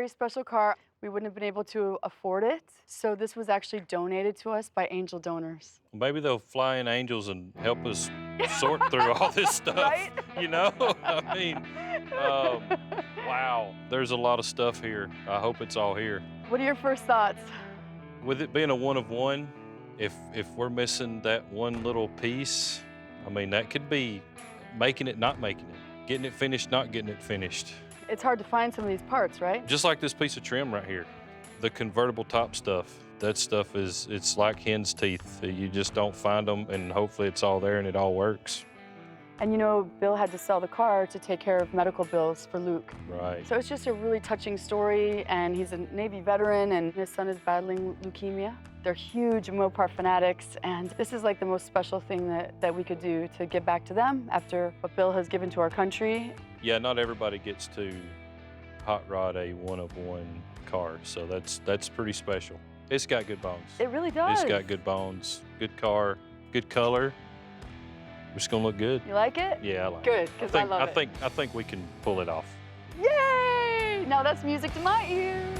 very special car. We wouldn't have been able to afford it, so this was actually donated to us by angel donors. Maybe they'll fly in angels and help us sort through all this stuff. Right? You know? I mean, wow. There's a lot of stuff here. I hope it's all here. What are your first thoughts? With it being a one of one, if we're missing that one little piece, I mean, that could be making it, not making it, getting it finished, not getting it finished. It's hard to find some of these parts, right? Just like this piece of trim right here, the convertible top stuff. That stuff it's like hen's teeth. You just don't find them, and hopefully it's all there and it all works. And you know, Bill had to sell the car to take care of medical bills for Luke. Right. So it's just a really touching story, and he's a Navy veteran, and his son is battling leukemia. They're huge Mopar fanatics, and this is like the most special thing that we could do to give back to them after what Bill has given to our country. Yeah, not everybody gets to hot rod a one-of-one car, so that's pretty special. It's got good bones. It really does. It's got good bones, good car, good color. It's gonna look good. You like it? Yeah, I like Good, it. because I love it. I think we can pull it off. Yay! Now that's music to my ears.